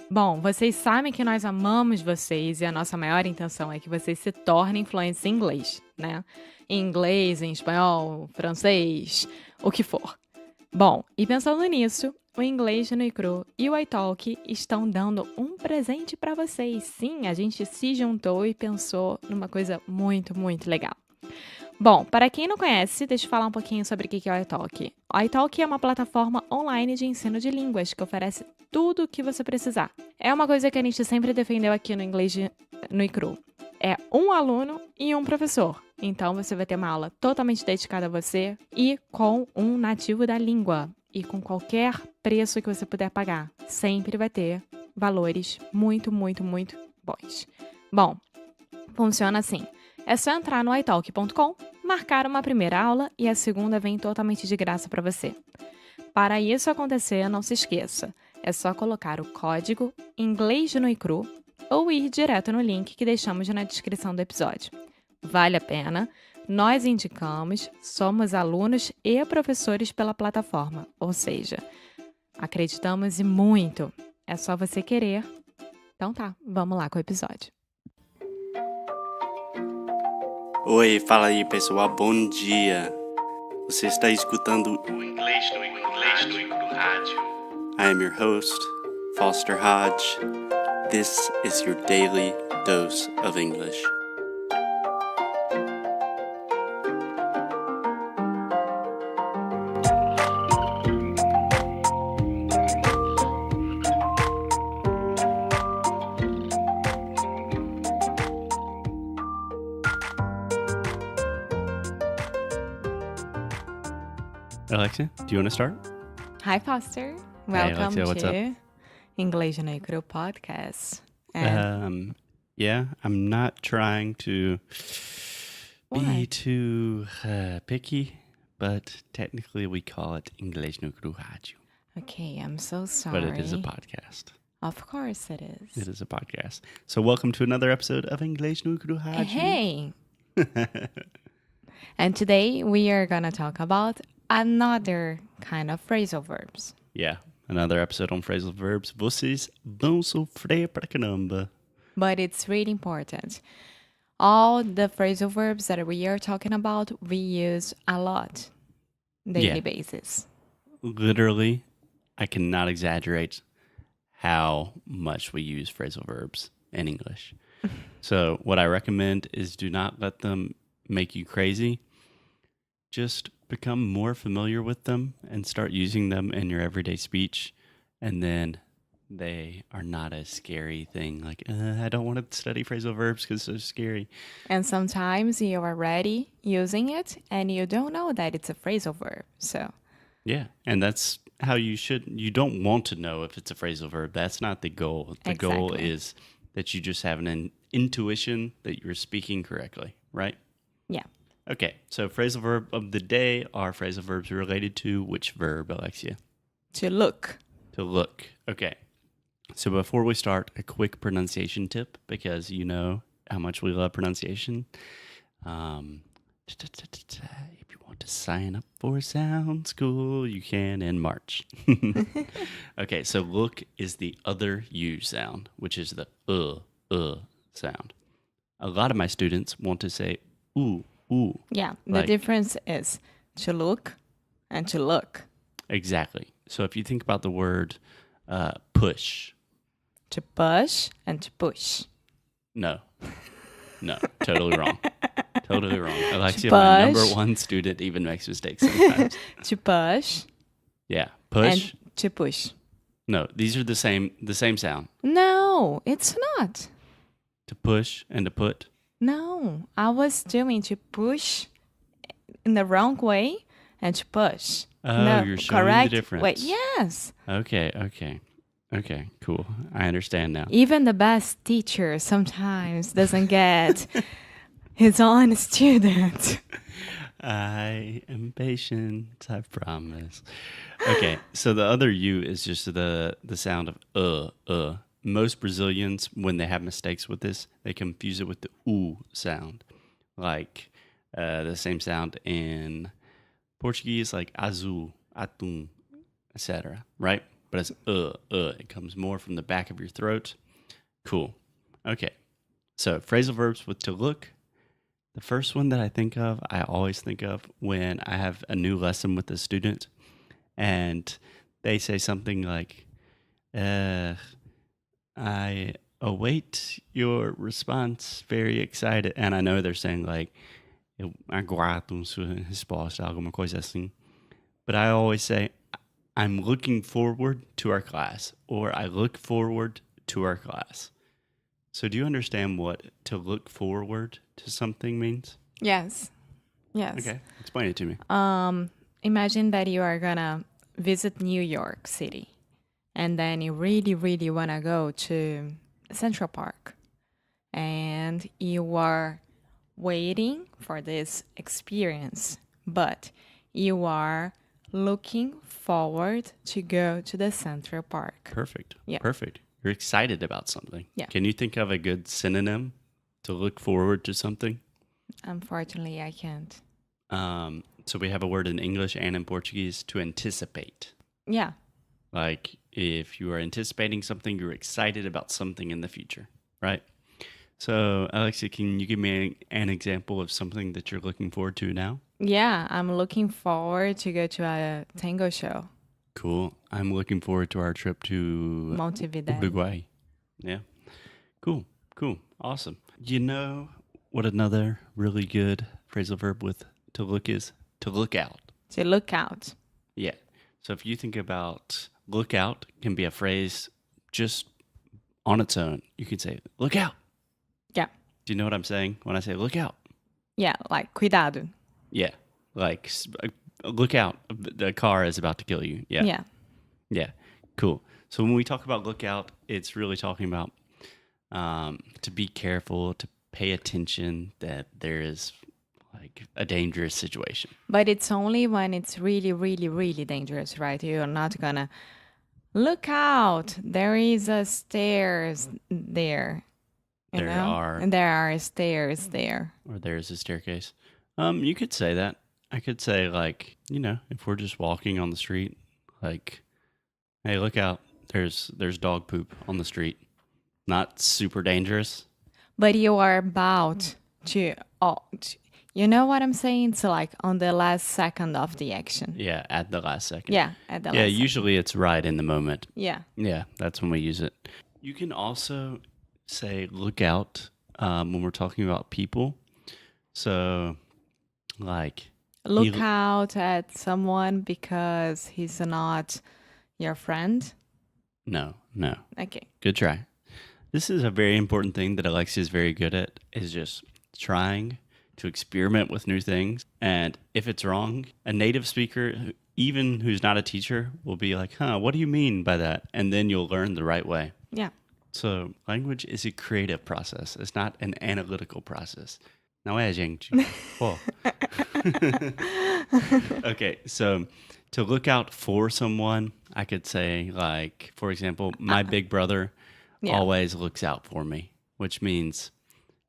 Bom, vocês sabem que nós amamos vocês e a nossa maior intenção é que vocês se tornem fluentes em inglês, né? Em inglês, em espanhol, francês, o que for. Bom, e pensando nisso, o Inglês no Icru e o iTalk estão dando um presente para vocês. Sim, a gente se juntou e pensou numa coisa muito, muito legal. Bom, para quem não conhece, deixa eu falar um pouquinho sobre o que é o iTalk. O iTalk é uma plataforma online de ensino de línguas que oferece tudo o que você precisar. É uma coisa que a gente sempre defendeu aqui no no Icru. É um aluno e um professor. Então, você vai ter uma aula totalmente dedicada a você e com um nativo da língua. E com qualquer preço que você puder pagar. Sempre vai ter valores muito, muito, muito bons. Bom, funciona assim. É só entrar no italk.com, marcar uma primeira aula e a segunda vem totalmente de graça para você. Para isso acontecer, não se esqueça, é só colocar o código Inglês no Icru ou ir direto no link que deixamos na descrição do episódio. Vale a pena, nós indicamos, somos alunos e professores pela plataforma, ou seja, acreditamos e muito. É só você querer. Então tá, vamos lá com o episódio. Oi, fala aí pessoal, bom dia. Você está escutando o Inglês no Rádio. I am your host, Foster Hodge. This is your daily dose of English. Alexia, do you want to start? Hi, Foster. Welcome Alexia, what's to up? English no Icru podcast. Yeah, I'm not trying to be What? too picky, but technically we call it Inglês no Rádio. Okay, I'm so sorry. But it is a podcast. Of course it is. It is a podcast. So welcome to another episode of Inglês no Rádio. Hey! And today we are gonna talk about another kind of phrasal verbs. Yeah, another episode on phrasal verbs. Vocês vão sofrer pra caramba. But it's really important. All the phrasal verbs that we are talking about, we use a lot daily Yeah. basis. Literally, I cannot exaggerate how much we use phrasal verbs in English. So what I recommend is do not let them make you crazy. Just become more familiar with them and start using them in your everyday speech. And then they are not a scary thing. Like, I don't want to study phrasal verbs because they're scary. And sometimes you are already using it and you don't know that it's a phrasal verb. So, Yeah, and that's how you should. You don't want to know if it's a phrasal verb. That's not the goal. The goal Exactly. is that you just have an intuition that you're speaking correctly, right? yeah. Okay, so phrasal verb of the day are phrasal verbs related to which verb, Alexia? To look. To look. Okay. So before we start, a quick pronunciation tip because you know how much we love pronunciation. If you want to sign up for sound school, you can in March. Okay, so look is the other U sound, which is the sound. A lot of my students want to say ooh. Yeah. The Like- difference is to look and to look. Exactly. So if you think about the word push, To push and to push. no, totally wrong. Totally wrong. Alexia, my number Push. one student, even makes mistakes sometimes. To push Yeah, push. and to push. No, these are the same sound. No, it's not. To push and to put. No, I was doing to push in the wrong way and to push. Oh, no, you're showing correct the difference. Wait, yes. Okay, cool. I understand now. Even the best teacher sometimes doesn't get his own student. I am patient, I promise. Okay, so the other U is just the sound of Most Brazilians, when they have mistakes with this, they confuse it with the oo sound. Like the same sound in Portuguese, like azul, atum, etc. Right? but it's It comes more from the back of your throat. Cool. Okay. So phrasal verbs with to look. The first one that I always think of when I have a new lesson with a student and they say something like, I await your response very excited. And I know they're saying like, eu aguardo sua resposta, alguma coisa assim. But I always say, I'm looking forward to our class, or I look forward to our class. So do you understand what to look forward to something means? Yes. Yes. Okay, explain it to me. Imagine that you are gonna visit New York City and then you really, really wanna go to Central Park and you are waiting for this experience, but you are looking forward to go to the Central Park. Perfect. Yeah. Perfect. You're excited about something. Yeah. Can you think of a good synonym to look forward to something? Unfortunately, I can't. So we have a word in English and in Portuguese, to anticipate. Yeah. Like if you are anticipating something, you're excited about something in the future, right? So, Alexia, can you give me an example of something that you're looking forward to now? Yeah, I'm looking forward to go to a tango show. Cool. I'm looking forward to our trip to Montevideo. Uruguay. Yeah. Cool. Cool. Awesome. You know what another really good phrasal verb with to look is? To look out. To look out. Yeah. So if you think about look out can be a phrase just on its own. You can say, look out. Yeah. Do you know what I'm saying when I say look out? Yeah, like cuidado. Yeah. Like look out. The car is about to kill you. Yeah. Yeah. Yeah. Cool. So when we talk about look out, it's really talking about to be careful, to pay attention that there is like a dangerous situation. But it's only when it's really, really, really dangerous, right? You're not gonna look out. There is a stairs there. There are. And there are stairs there. Or there's a staircase. You could say that. I could say like, if we're just walking on the street, like, hey, look out. There's dog poop on the street. Not super dangerous. But you are about to, you know what I'm saying? It's like on the last second of the action. Yeah, at the last second. Yeah, at the last Yeah, usually it's right in the moment. Yeah. Yeah, that's when we use it. You can also say look out when we're talking about people. So, like... Look out at someone because he's not your friend? No. Okay. Good try. This is a very important thing that Alexia is very good at, is just trying to experiment with new things. And if it's wrong, a native speaker, even who's not a teacher, will be like, what do you mean by that? And then you'll learn the right way. Yeah. So language is a creative process. It's not an analytical process. Não é, gente? Whoa. Okay, so to look out for someone, I could say, like, for example, my big brother always looks out for me, which means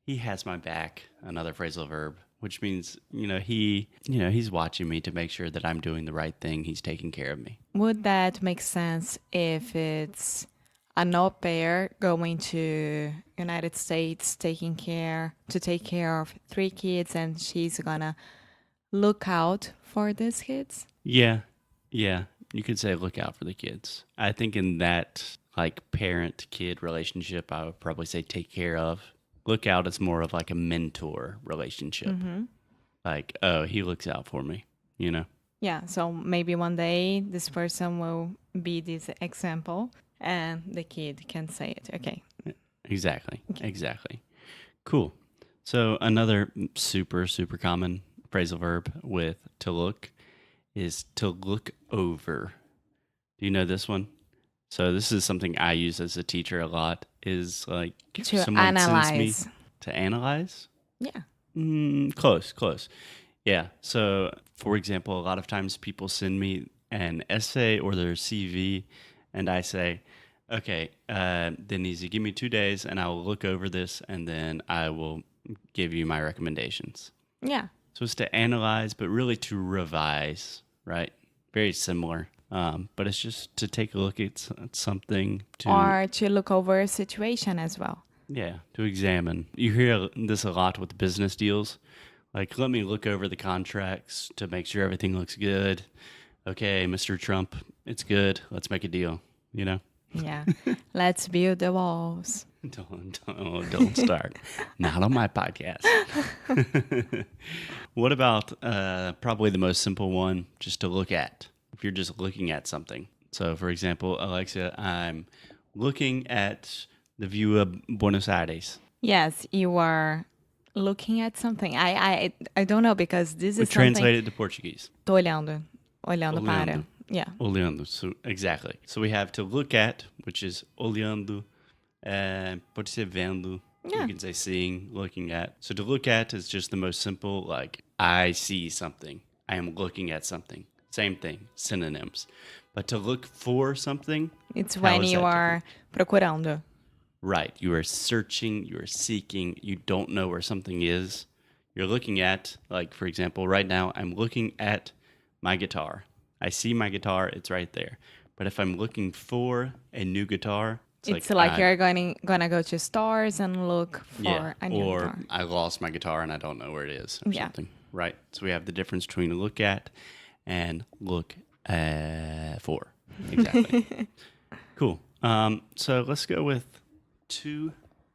he has my back. Another phrasal verb, which means, he's watching me to make sure that I'm doing the right thing. He's taking care of me. Would that make sense if it's an au pair going to United States to take care of 3 kids and she's gonna look out for these kids? Yeah. You could say look out for the kids. I think in that like parent-kid relationship, I would probably say take care of. Look out is more of like a mentor relationship. Mm-hmm. Like, oh, he looks out for me, Yeah, so maybe one day this person will be this example and the kid can say it. Okay. Exactly. Cool. So another super, super common phrasal verb with to look is to look over. Do you know this one? So this is something I use as a teacher a lot, is like to someone analyze. sends me to analyze? Yeah. Close. Yeah. So for example, a lot of times people send me an essay or their CV and I say, okay, Denise, give me 2 days and I will look over this and then I will give you my recommendations. Yeah. So it's to analyze, but really to revise, right? Very similar. But it's just to take a look at something Or to look over a situation as well. Yeah, to examine. You hear this a lot with business deals. Like, let me look over the contracts to make sure everything looks good. Okay, Mr. Trump, it's good. Let's make a deal, you know? Yeah. Let's build the walls. Don't start. Not on my podcast. What about probably the most simple one, just to look at, if you're just looking at something. So, for example, Alexia, I'm looking at the view of Buenos Aires. Yes, you are looking at something. I don't know because this is something... Translate it to Portuguese. Tô olhando. Olhando para. Yeah. Olhando. So, exactly. So we have to look at, which is olhando. Pode ser vendo. Yeah. You can say seeing, looking at. So to look at is just the most simple, like, I see something. I am looking at something. Same thing. Synonyms. But to look for something... It's when you are procurando. Right. You are searching, you are seeking, you don't know where something is. You're looking at, like, for example, right now, I'm looking at my guitar. I see my guitar, it's right there. But if I'm looking for a new guitar, it's like you're gonna go to stores and look for a new guitar. Or I lost my guitar and I don't know where it is or something. Right. So we have the difference between look at and look for. Exactly. Cool. So let's go with two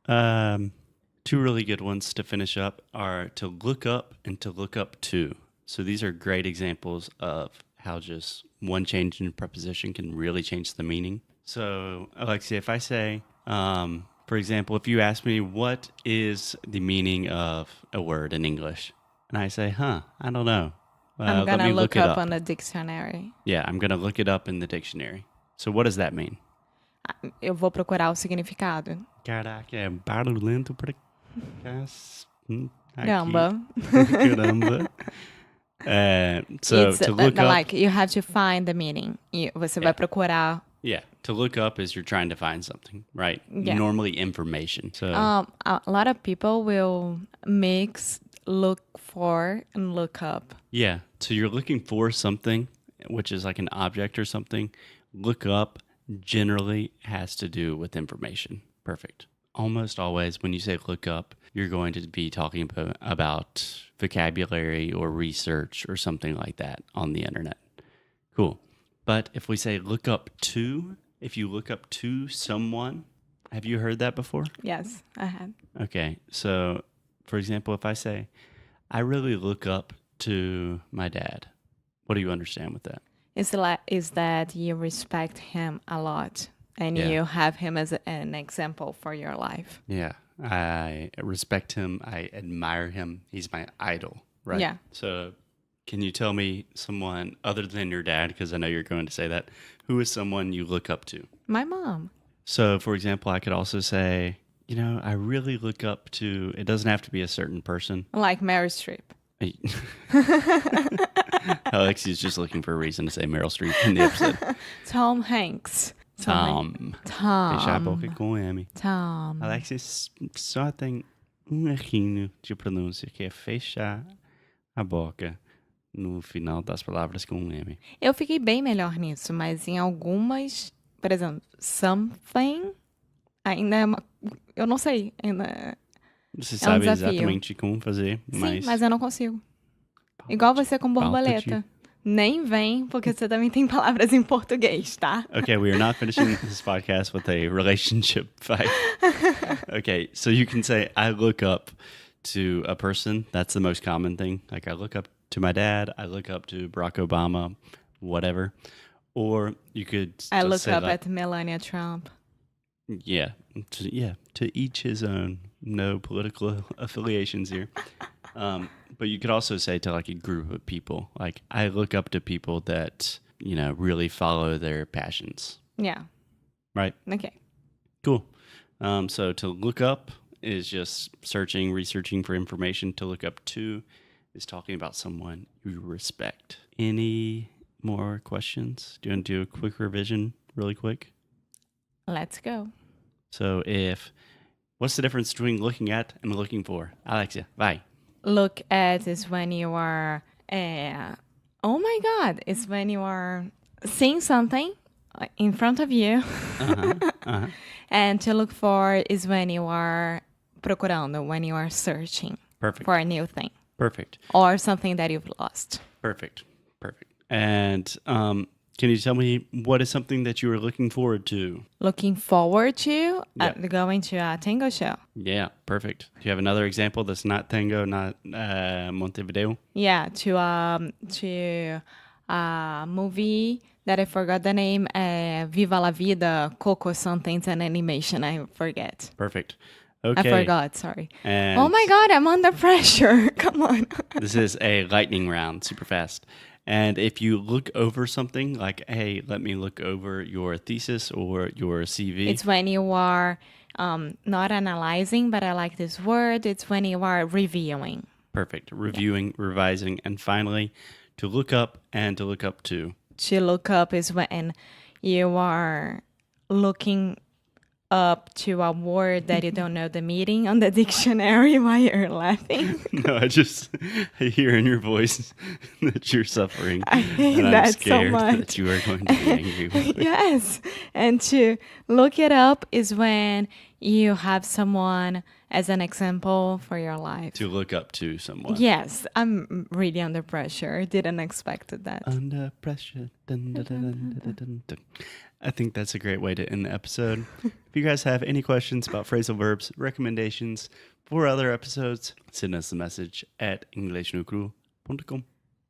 really good ones to finish up are to look up and to look up to. So these are great examples of how just one change in preposition can really change the meaning. So, Alexia, if I say, for example, if you ask me what is the meaning of a word in English, and I say, I don't know. I'm going to look up on the dictionary. Yeah, I'm going to look it up in the dictionary. So what does that mean? Eu vou procurar o significado. Caraca, é barulhento pra Caramba. Caramba. So to look up, like you have to find the meaning. Você vai procurar. Yeah, to look up is you're trying to find something, right? Yeah. Normally information. So a lot of people will mix look for and look up. Yeah, so you're looking for something, which is like an object or something. Look up generally has to do with information. Perfect. Almost always when you say look up, you're going to be talking about vocabulary or research or something like that on the internet. Cool. But if we say look up to, if you look up to someone, have you heard that before? Yes, I have. Okay. So, for example, if I say, I really look up to my dad, what do you understand with that? Is that you respect him a lot and you have him as an example for your life. Yeah. I respect him. I admire him. He's my idol, right? Yeah. So can you tell me someone other than your dad, because I know you're going to say that, who is someone you look up to? My mom. So, for example, I could also say, I really look up to, it doesn't have to be a certain person. Like Meryl Streep. Alexia's just looking for a reason to say Meryl Streep in the episode. Tom Hanks. Tom. Fechar a boca com M. Tom. Alexia só tem errinho de pronúncia, que é fechar a boca no final das palavras com M. Eu fiquei bem melhor nisso, mas em algumas, por exemplo, something, ainda é uma... Eu não sei, ainda Você sabe exatamente como fazer, mas... Sim, mas eu não consigo. Igual você com borboleta. Nem vem, porque você também tem palavras em português, tá? Okay, we are not finishing this podcast with a relationship fight. Okay, so you can say, I look up to a person. That's the most common thing. Like, I look up to my dad. I look up to Barack Obama, whatever. Or you could I look say up like, at Melania Trump. Yeah, to each his own. No political affiliations here. But you could also say to like a group of people, like I look up to people that, really follow their passions. Yeah. Right? Okay. Cool. So to look up is just searching, researching for information. To look up to is talking about someone you respect. Any more questions? Do you want to do a quick revision really quick? Let's go. So what's the difference between looking at and looking for? Alexia, vai. Look at is when you are, oh my God, it's when you are seeing something in front of you. And to look for is when you are procurando, when you are searching Perfect. for a new thing. Perfect. Or something that you've lost. Perfect. And can you tell me what is something that you are looking forward to? Looking forward to Yeah. going to a tango show. Yeah, perfect. Do you have another example that's not tango, not Montevideo? Yeah, to a movie that I forgot the name. Viva la Vida, Coco something. It's an animation. I forget. Perfect. Okay. I forgot. Sorry. And Oh my God, I'm under pressure. Come on. this is a lightning round, super fast. And if you look over something like, hey, let me look over your thesis or your CV. It's when you are not analyzing, but I like this word. It's when you are reviewing. Perfect. Reviewing, revising, and finally, to look up and to look up to. To look up is when you are looking up to a word that you don't know the meaning on the dictionary while you're laughing. No, I hear in your voice that you're suffering. I hate and I'm that so scared much. that you are going to be angry with me. Yes. And to look it up is when you have someone as an example for your life. To look up to someone. Yes, I'm really under pressure. Didn't expect that. Under pressure. Dun, dun, dun, dun, dun, dun, dun. I think that's a great way to end the episode. If you guys have any questions about phrasal verbs, recommendations for other episodes, send us a message at inglesnocru.com.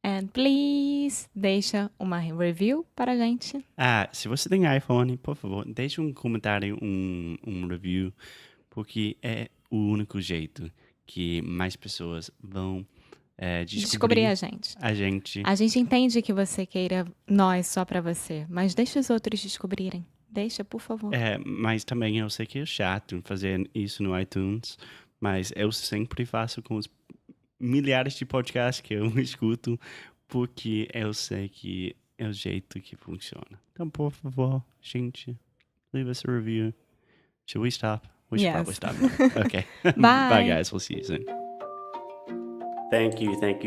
And please, deixa uma review para a gente. Se você tem iPhone, por favor, deixe um comentário, um review, porque é o único jeito que mais pessoas vão descobrir a gente. A gente. A gente entende que você queira nós só pra você, mas deixa os outros descobrirem. Deixa, por favor. Mas também eu sei que é chato fazer isso no iTunes, mas eu sempre faço com os milhares de podcasts que eu escuto, porque eu sei que é o jeito que funciona. Então, por favor, gente, leave us a review. Should we stop? We should probably stop now. Okay. Bye. Bye, guys. We'll see you soon. Thank you. Thank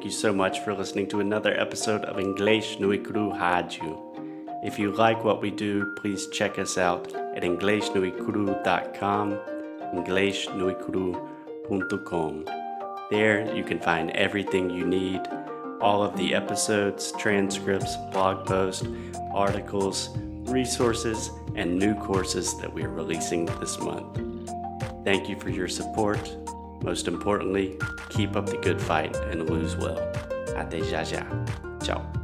you so much for listening to another episode of Inglês no Icru Rádio. If you like what we do, please check us out at inglesnoicru.com, inglesnoicru.com. There you can find everything you need, all of the episodes, transcripts, blog posts, articles, resources, and new courses that we are releasing this month. Thank you for your support. Most importantly, keep up the good fight and lose well. Até já já. Tchau.